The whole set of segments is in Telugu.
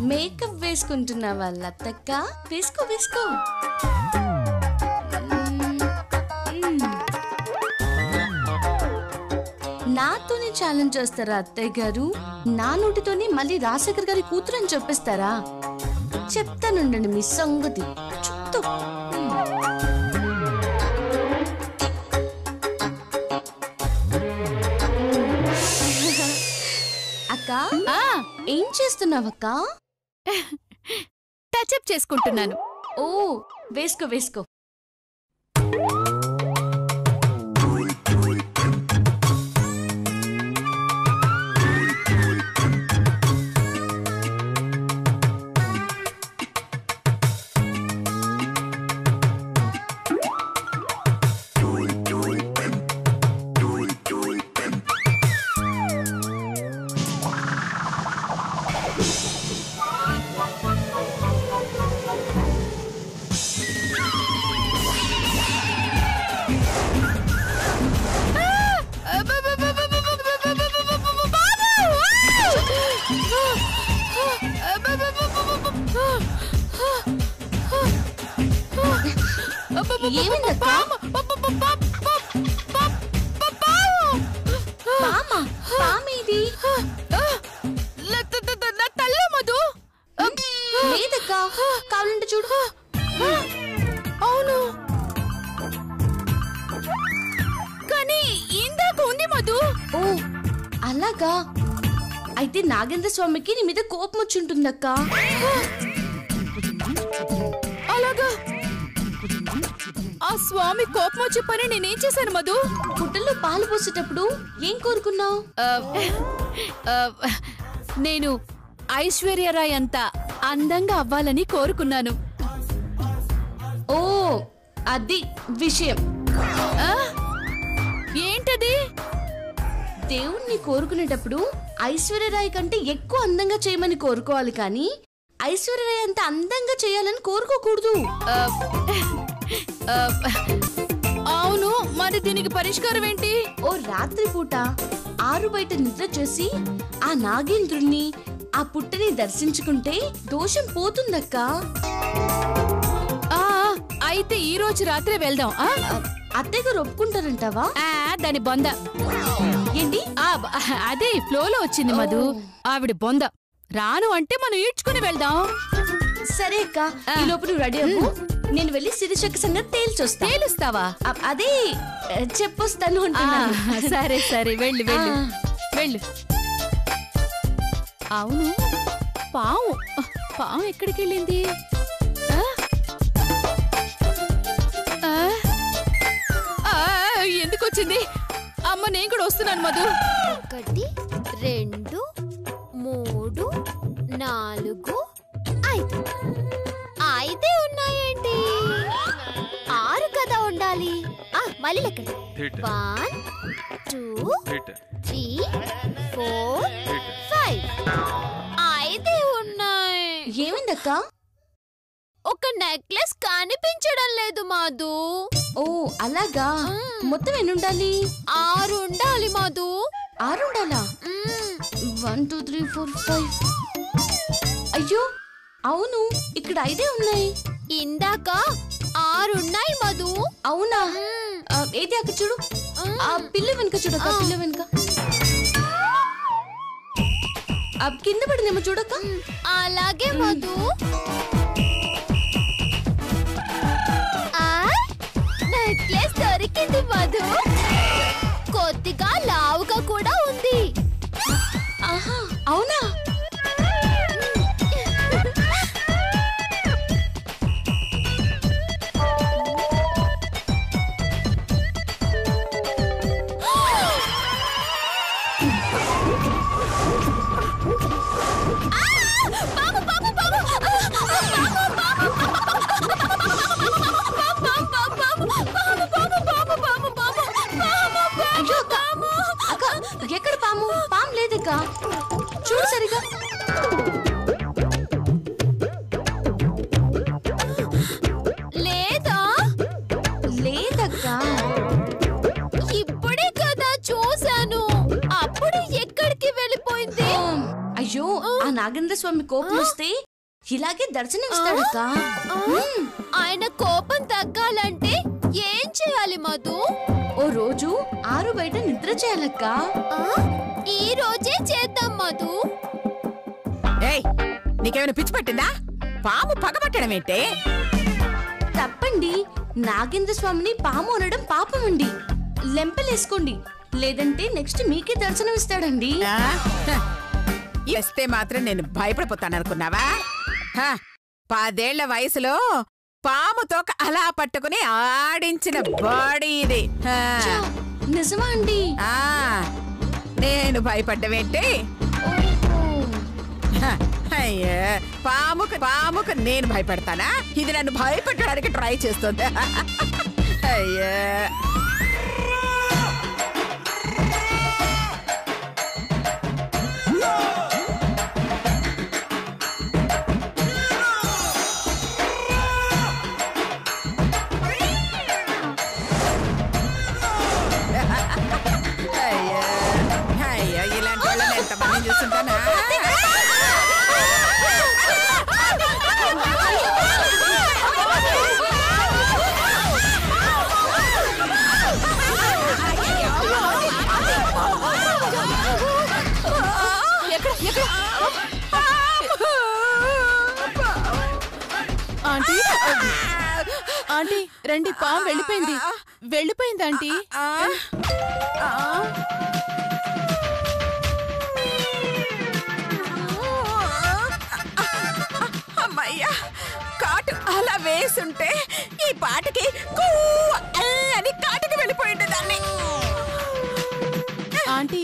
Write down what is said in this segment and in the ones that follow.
మేకప్ వేసుకుంటున్నావా లతక్క? వేసుకో వేసుకో. నాతోనే ఛాలెంజ్ చేస్తారా అత్తయ్య గారు? నా నోటితోనే మళ్ళీ రాజశేఖర్ గారి కూతురు అని చెప్పేస్తారా? చెప్తానుండండి మీ సంగతి. చెప్తా. అక్క ఏం చేస్తున్నావక్క? టచ్అప్ చేసుకుంటున్నాను. ఓ వేసుకో వేసుకో. కావాలంటే చూడు. అవును, కానీ ఇందాక ఉంది మధు. ఓ అలాగా, అయితే నాగేంద్ర స్వామికి నీ మీద కోపం వచ్చి ఉంటుందక్క. అలాగా, ఆ స్వామి కోపం వచ్చే పని నేనేం చేశాను మధు? పుట్టల్లో పాలు పోసేటప్పుడు ఏం కోరుకున్నావు? నేను ఐశ్వర్యరాయ్ అంత అందంగా అవ్వాలని కోరుకున్నాను. ఓ అది విషయం. ఏంటది? దేవుణ్ణి కోరుకునేటప్పుడు ఐశ్వర్యరాయ్ కంటే ఎక్కువ అందంగా చేయమని కోరుకోవాలి, కానీ ఐశ్వర్యరాయ్ అంత అందంగా చేయాలని కోరుకోకూడదు. అవును, మరి దీనికి పరిష్కారం ఏంటి? ఓ రాత్రి పూట ఆరు బయట నిద్ర చేసి ఆ నాగేంద్రుణ్ణి, ఆ పుట్టని దర్శించుకుంటే దోషం పోతుందక్క. అయితే ఈ రోజు రాత్రే వెళ్దాం. అత్తయ్య గారు ఒప్పుకుంటారంటావా? దాని బొంద ఏంటి? అదే ఫ్లోలో వచ్చింది మధు, ఆవిడ బొంద. రాను అంటే మనం ఈడ్చుకుని వెళ్దాం. సరే అక్క, ఈ లోపు నువ్వు రెడీ అవ్వు. నేను వెళ్ళి శిరీషక్క సంగతి తేల్చొస్తా. తేలుస్తావా? అదే చెప్పొస్తాను. సరే సరే, వెళ్ళు వెళ్ళు వెళ్ళు. అవును, పాము పాము ఎక్కడికి వెళ్ళింది? ఎందుకు వచ్చింది? అమ్మ, నేను కూడా వస్తున్నాను మధు. 1 2 3 4 5 5 ఉన్నాయేంటి? 6 కదా ఉండాలి. మళ్ళీ లెక్క. 1 2 3 4 5 5 ఉన్నాయి. ఏమైందక్క? ఒక నెక్లెస్ కనిపించడం లేదు మాధు. ఓ అలాగా, మొత్తం ఎన్ని ఉండాలి? 6 ఉండాలి మాధు. 6 ఉండాలా? 1 2 3 4 5. అయ్యో అవును, ఇక్కడ 5 ఉన్నాయి. ఇందాక 6 ఉన్నాయి మధు. అవునా? ఏది అక్కడ చూడు, ఆ పిల్ల వెనుక చూడక, పిల్ల వెనుక కింద పడిందేమో చూడక. అలాగే మధు. నెక్లెస్ దొరికింది మధు. కొద్దిగా లావుగా కూడా ఉంది. ఆహా అవునా? ఎక్కడ పాము? అయ్యో ఆ నాగేంద్ర స్వామి కోపం వస్తే ఇలాగే దర్శనం ఇస్తాడక్క. ఆయన కోపం తగ్గాలంటే ఏం చేయాలి మధు? ఓ రోజు 6 బయట నిద్ర చేయాలక్క. ఈ రోజే చేద్దాం మధు. ఏయ్, నీకేమైనా పిచ్చి పట్టిందా? పాము పగబట్టడం ఏంటే? తప్పండి, నాగేంద్ర స్వామిని పాము అనడం పాపం అండి. లెంపలేసుకోండి, లేదంటే నెక్స్ట్ మీకే దర్శనం ఇస్తాడండి. ఇస్తే మాత్రం నేను భయపడిపోతాననుకున్నావా? 10 ఏళ్ల వయసులో పాముతో అలా పట్టుకుని ఆడించిన బాడీ ఇది. నిజమా అండి? నేను భయపడ్డవేంటి? అయ్యో, పాముకు నేను భయపడతానా? ఇది నన్ను భయపెట్టడానికి ట్రై చేస్తుంది. అయ్యో, ఇలాంటి వాళ్ళని ఎంతమంది చూస్తుంటానా? ఆంటీ ఆంటీ రండి, పాము వెళ్ళిపోయింది ఆంటీ. అమ్మయ్యా, కాటు అలా వేసుంటే ఈ పాటకి అని కాటుకి వెళ్ళిపోయింది దాన్ని. ఆంటీ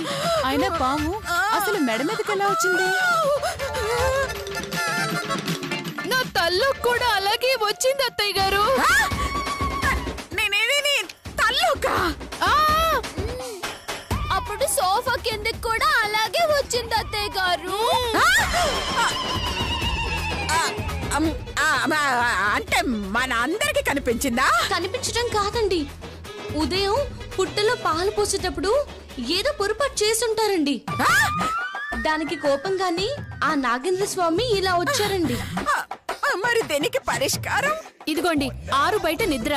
అయినా పాము అసలు మెడ మీదకి ఎలా వచ్చింది? నా తల్లు కూడా అలాగే వచ్చింది అత్తయ్య గారు. తల్లుకా? అప్పుడు సోఫా కిందకి కూడా అలాగే వచ్చింది అత్తయ్య గారు. అంటే మన అందరికి కనిపించిందా? కనిపించడం కాదండి, ఉదయం పుట్టలో పాలు పోసేటప్పుడు ఏదో పొరపాటు చేసుంటారండి. దానికి కోపంగాని ఆ నాగేంద్ర స్వామి ఇలా వచ్చారండి. మరి దీనికి పరిష్కారం? ఇదిగోండి 6 బయట నిద్ర.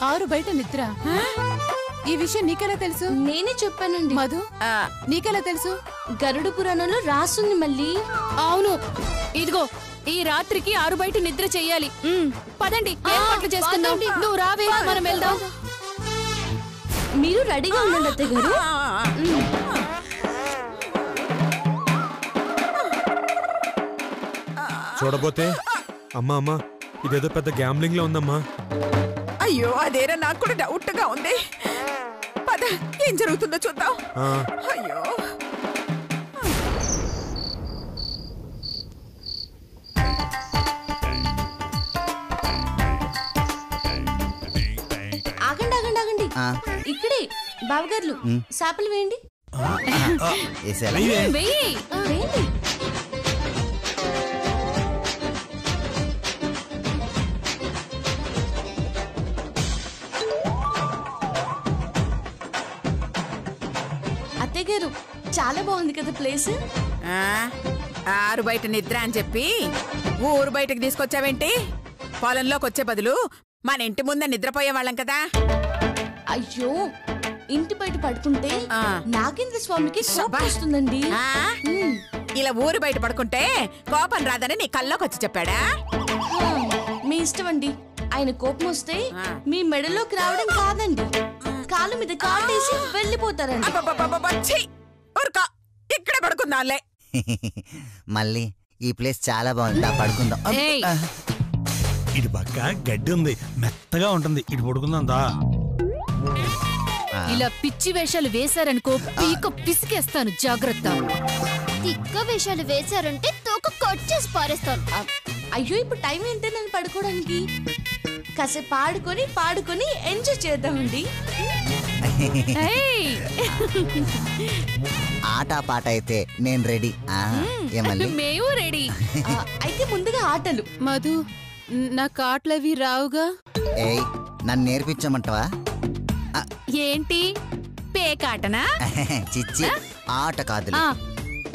6 బయట నిద్ర. ఈ విషయం నీకెలా తెలుసు? నేనే చెప్పానండి. మధు, నీకెలా తెలుసు? గరుడ పురాణంలో రాసుంది మళ్ళీ. అవును, ఇదిగో ఈ రాత్రికి 6 బయట నిద్ర చెయ్యాలి. పదండి, ఏర్పాట్లు చేసుకుందాం. నువ్వు రావే, మనం వెళ్దాం. మీరు రెడీగా ఉండండి అత్తయ్య గారు. చూడబోతే అమ్మా ఇదేదో పెద్ద గ్యాంబ్లింగ్ లో ఉందమ్మా. అయ్యో, అదేనా నాకు కూడా డౌట్ గా ఉంది. పద, ఏం జరుగుతుందో చూద్దాం. అయ్యో, ఆగండి ఆగండి ఆగండి, ఇక్కడే బావగారులు చేపలు వేయండి. వెయ్యి. వేయండి. అత్తయ్య గారు, చాలా బాగుంది కదా ప్లేస్. 6 బయట నిద్ర అని చెప్పి ఊరు బయటకు తీసుకొచ్చావేంటి? పొలంలోకి వచ్చే బదులు మన ఇంటి ముందే నిద్రపోయే వాళ్ళం కదా. అయ్యో, ఇంటి బయట పడుకుంటే నాగేంద్ర స్వామికి కోపం వస్తుందండి. ఇలా ఊరు బయట పడుకుంటే కోపం రాదని నీ కల్లోకి వచ్చి చెప్పాడా? మీ ఇష్టం అండి. ఆయన కోపం వస్తే మీ మెడలోకి రావడం కాదండి, కాలు మీద కాటేసి వెళ్ళిపోతారండి. ఇక్కడే పడుకుందాంలే. మళ్ళీ ఈ ప్లేస్ చాలా బాగుంది, పడుకుందాం. ఇటు పక్క గడ్డి ఉంది, మెత్తగా ఉంటుంది, ఇటు పడుకుందా. ఇలా పిచ్చి వేషాలు వేశారనుకో, పీక పిసికేస్తాను, జాగ్రత్త. తిక్క వేషాలు వేశారంటే తోక కొట్టేసి పారేస్తాను. అయ్యో, ఇప్పుడు టైం ఏంటి నన్ను పడుకోవడానికి? కాసేపు పాడుకొని ఎంజాయ్ చేద్దామండి. ఆట పాట అయితే నేను రెడీ. మేము రెడీ. అయితే ముందుగా ఆటలు. మధు, నాకు ఆటలవి రావుగా. ఏయ్, నన్ను నేర్పించమంటావా? ఏంటి, పేకాటనా? చిచ్చి, ఆట కాదులే,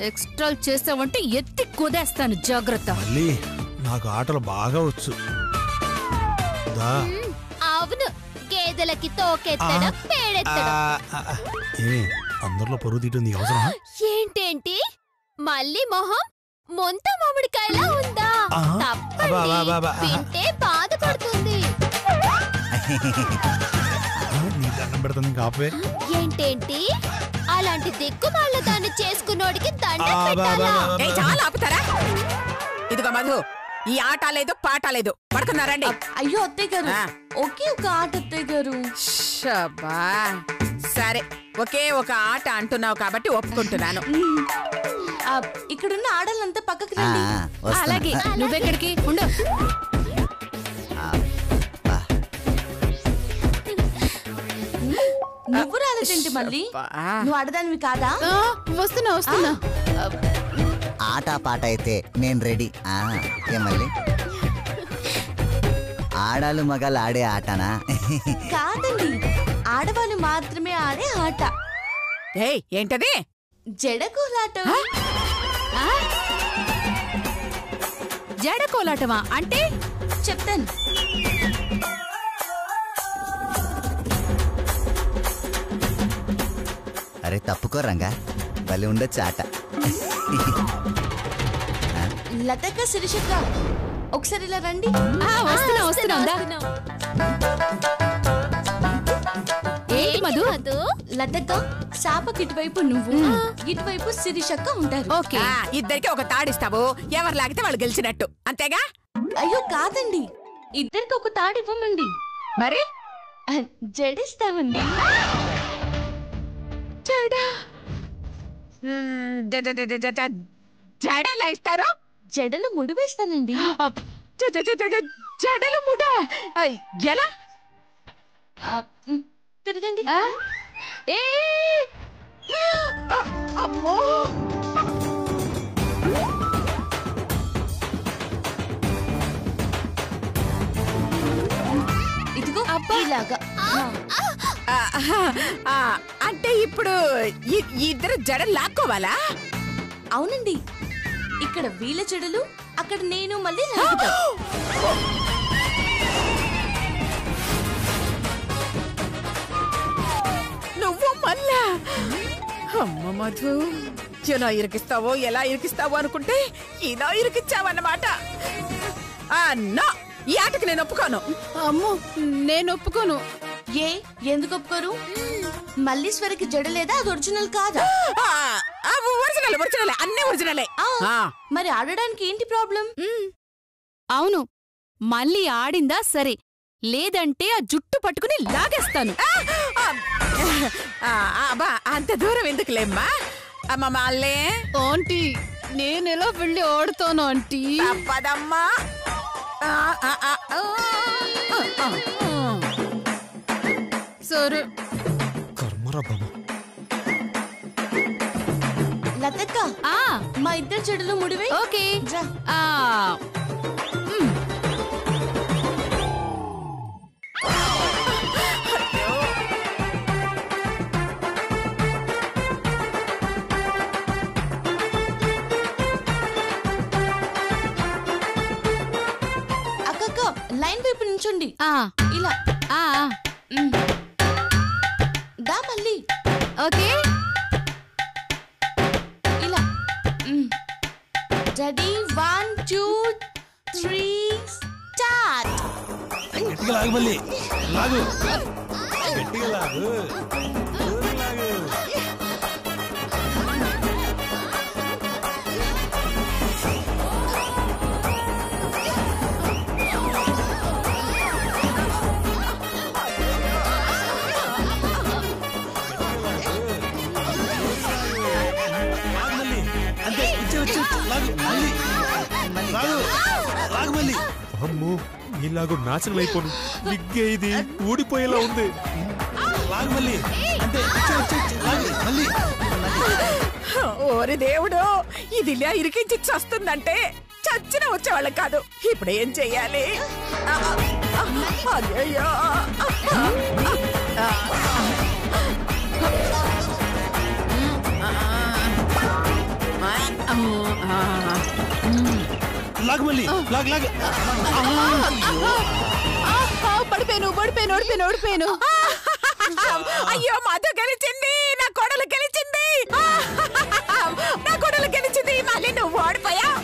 ఎక్స్ట్రా చేసావంటే ఎత్తి కుదేస్తాను, జాగ్రత్త. మళ్ళీ నాకు ఆటలు బాగా వచ్చు. దా. అవును, గేదెలకి తోకెత్తడం, పేడెత్తడం. ఏ అందరిలో పరువు తీయటం నీకు అవసరమా? ఏంటేంటి మళ్ళీ మొహం ముంత మామిడికాయలా ఉందా? తప్పండి, వింటే బాధపడుతుంది. నీ దండం పెడతాను కాపే. ఏంటేంటి అలాంటి దిక్కుమాల దాన్ని చేసుకున్నోడికి దండం పెట్టాలా? చాలా ఆపుతారా? ఇదిగో మధు, ఈ ఆట లేదు పాట లేదు, పడుకున్నారండి. అయ్యో అత్తయ్య గారు, ఒకే ఒక ఆట అత్తయ్య గారు. షబ్బా, సరే ఒకే ఒక ఆట అంటున్నావు కాబట్టి ఒప్పుకుంటున్నాను. ఇక్కడున్న ఆడలంతా పక్కకి రండి. అలాగే, నువ్వెక్కడికి ఉండు. నువ్వు రాలేదేంటి మళ్ళీ? నువ్వు ఆడదానివి కాదా? వస్తున్నా వస్తున్నా. ఆట పాట అయితే నేను రెడీ. ఏ మళ్ళీ ఆడాలు మగాలు ఆడే ఆటనా? కాదండి, ఆడవాళ్ళు మాత్రమే ఆడే ఆట. ఏయ్, ఏంటది? జడకోలాటం. జడ కోలాటమా అంటే? చెప్తాను. అరే తప్పుకో రంగా, భలే ఉండొచ్చు ఆట. లతక్క, శిరీషక్క, ఒకసారి ఇలా రండి. వస్తున్నా వస్తున్నా. ఏంటి మధు? లతక్క, శాపకి ఇటువైపు నువ్వు, ఇటువైపు శిరీషక్క ఉంటారు. ఓకే, ఇద్దరికి ఒక తాడిస్తావు, ఎవరు లాగితే వాళ్ళు గెలిచినట్టు, అంతేగా? అయ్యో కాదండి, ఇద్దరికి ఒక తాడు ఇవ్వమండి. మరి జడిస్తామండి. జడలా ఇస్తారు? జడలు ముడి వేస్తానండి. జడలు ముడా? ఎలా? తిరగండి. అమ్మో, ఇదిగో ఇలాగా. అంటే ఇప్పుడు ఇద్దరు జడలు లాక్కోవాలా? అవునండి, ఇక్కడ వీళ్ళ జడలు, అక్కడ నేను మళ్ళీ లాగుతా. నువ్వు మళ్ళా? అమ్మ మధు, ఎలా ఇరికిస్తావో అనుకుంటే ఇలా ఇరికిచ్చావన్నమాట. అన్నా, ఈ ఆటకి నేను ఒప్పుకోను. అమ్మో, నేను ఒప్పుకోను. ఎందుకు ఒప్పుకోరు? మల్లీశ్వరికి జడ లేదా? అది ఒరిజినల్ కాదా? ఒరిజినల్, అన్నీ ఒరిజినలే. మరి ఆడడానికి ఏంటి ప్రాబ్లం? అవును, మళ్ళీ ఆడిందా సరే, లేదంటే ఆ జుట్టు పట్టుకుని లాగేస్తాను. అంత దూరం ఎందుకులేమ్మా? అమ్మ మళ్ళీ ఆంటీ, నేనెలా వెళ్ళి ఆడుతాను ఆంటీ? తప్పదమ్మా. సరే. కర్మరా బాబు. లతక్క, మా ఇద్దరు జడలు ముడివే. ఓకే. అక్కక్క, లైన్ వైపు నుంచోండి. ఇలా. దా మళ్ళీ. ఓకే, ఇలా. Ready, 1 2 3 start. గట్టిగా లాగు మళ్ళీ, లాగు గట్టిగా లాగు. అమ్మో, ఇలాగూ నాశనం అయిపోను. విగ్గే ఇది ఊడిపోయేలా ఉంది. ఓరి దేవుడు, ఇది ఇలా ఇరికించి చస్తుందంటే చచ్చిన వచ్చేవాళ్ళం కాదు. ఇప్పుడు ఏం చెయ్యాలి? అయ్యో, లాగు మళ్ళీ లాగు లాగు పడిపోయాను అయ్యో మధు గెలిచింది, నా కోడలు గెలిచింది, నా కోడలు గెలిచింది. మళ్ళీ నువ్వు ఓడిపోయావు.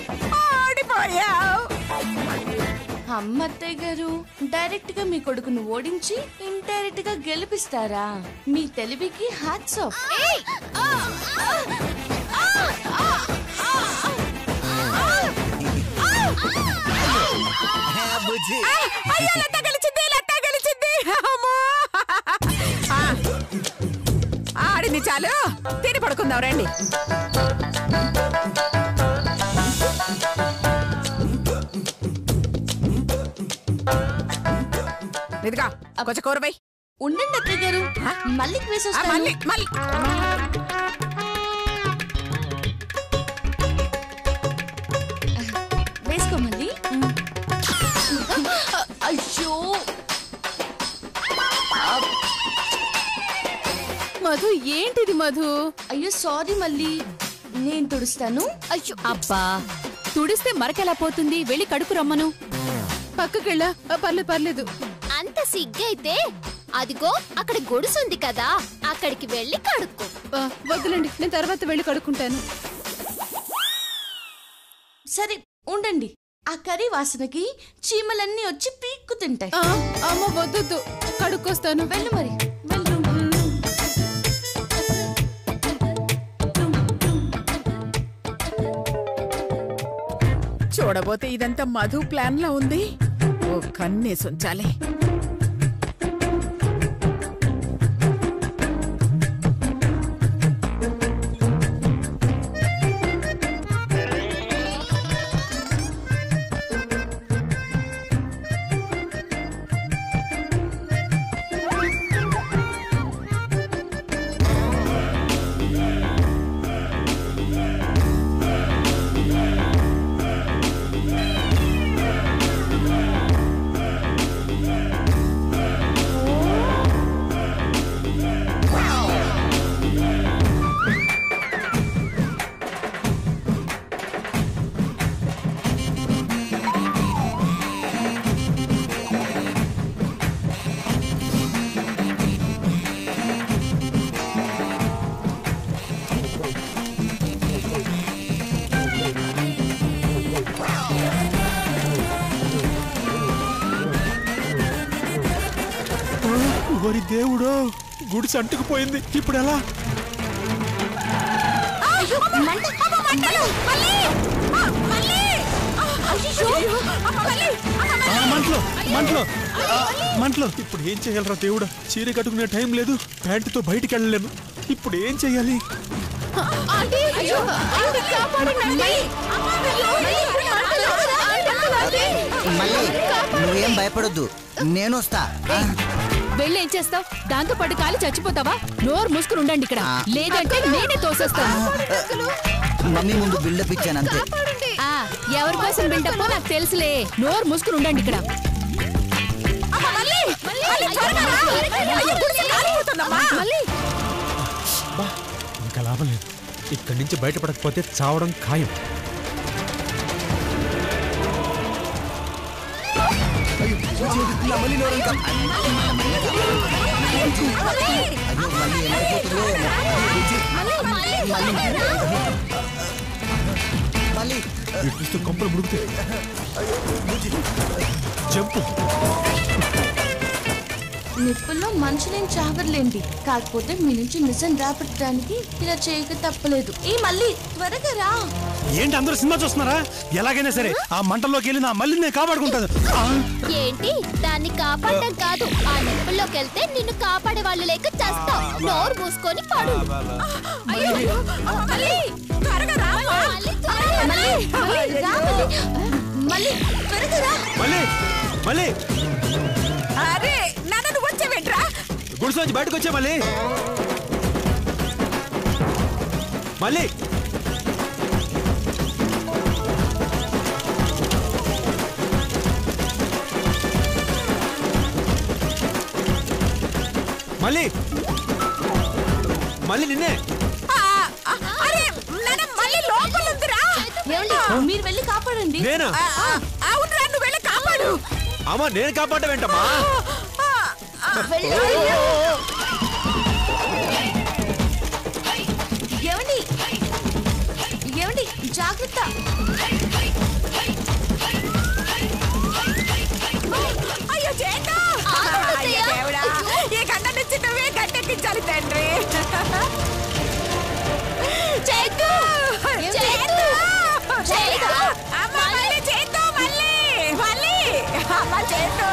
అమ్మ అత్తయ్య గారు, డైరెక్ట్ గా మీ కొడుకును ఓడించి ఇండైరెక్ట్ గా గెలిపిస్తారా? మీ తెలివికి హ్యాట్స్ ఆఫ్. ఆడింది చాలు, తిని పడుకుందాం రండి. ఇదిగా కొంచెం కూరబై. ఉండండి అత్తయ్య గారు, మళ్ళీ మళ్ళీ మళ్ళీ వేసుకో మళ్ళీ. అయ్యో మధు, ఏంటిది మధు? అయ్యో సారీ, మళ్ళీ నేను తుడుస్తాను. అయ్యో అబ్బా, తుడిస్తే మరకెలా పోతుంది? వెళ్ళి కడుకు రమ్మను. పక్కకెళ్ళా. పర్లేదు. అంత సిగ్గైతే అదిగో అక్కడ గొడుసుంది కదా, అక్కడికి వెళ్ళి కడుక్కో. వద్దులండి, నేను తర్వాత వెళ్ళి కడుక్కుంటాను. సరే ఉండండి, ఆ కర్రీ వాసనకి చీమలన్నీ వచ్చి పీక్కు తింటాయి. అమ్మ వద్దు, కడుక్కొస్తాను. వెళ్ళు మరి, వెళ్ళు. చూడబోతే ఇదంతా మధు ప్లాన్ లా ఉంది. ఓ కన్నేసి ఉంచాలి. ఓరి దేవుడో, గుడిసి అంటుకుపోయింది. ఇప్పుడు ఎలా? మంటలో ఇప్పుడు ఏం చేయాలరా దేవుడా? చీర కట్టుకునే టైం లేదు, ప్యాంటుతో బయటికి వెళ్ళలేను. ఇప్పుడు ఏం చెయ్యాలి? మళ్ళీ నువ్వేం భయపడొద్దు, నేను వస్తా. వెళ్ళి ఏం చేస్తావు? దాంతో పాటు కాలి చచ్చిపోతావా? నోరు మూసుకుని ఉండండి ఇక్కడ, లేదంటే నేనే తోసేస్తాను. మమ్మీ ముందు బిల్డప్ ఇచ్చాను అంతే. ఎవరి కోసం బిల్డప్ నాకు తెలుసులే. నోరు మూసుకుని ఉండండి ఇక్కడ. ఇంకా లాభం లేదు, ఇక్కడి నుంచి బయటపడకపోతే చావడం ఖాయం. చూస్తూ కొంపలు ముడుగుతాయి. జంపు. నిప్పుల్లో మనుషులేం చావర్లేండి, కాకపోతే మీ నుంచి నిజం రాబట్టడానికి ఇలా చేయక తప్పలేదు. ఈ మళ్ళీ త్వరగా రా. ఏంటి అందరూ సినిమా చూస్తున్నారా? ఎలాగైనా సరే ఆ మంటల్లోకి వెళ్ళి నా మళ్ళీ నేను కాపాడుకుంటాను. ఏంటి దాన్ని కాపాడడం కాదు, ఆ నిప్పుల్లోకి వెళ్తే నిన్ను కాపాడే వాళ్ళు లేక చేస్తావు. నోరు మూసుకొని పడు. మళ్ళీ అరే నన్ను వచ్చేవేంట్రా? గుడిసోంచి బయటకు వచ్చే మళ్ళీ మళ్ళీ మళ్ళీ మళ్ళీ నిన్నే. అరే నన్ను మళ్ళీ లోపల ఉందిరా. మీరు వెళ్ళి కాపాడండి. నేనా? అవునురా, నువ్వు వెళ్ళి కాపాడు. అమ్మా నేను కాపాడమేంటమ్మా? ఏమండి ఏమండి జాగ్రత్త. అయ్యో చేతు! అయ్యో దేవుడా, ఈ గంట నుంచి నువ్వే గట్టెక్కించాలి తండ్రి. చేతు! చేతు! చేతు! అమ్మ మళ్ళీ చేతు, మళ్ళీ మళ్ళీ అమ్మ చేతు!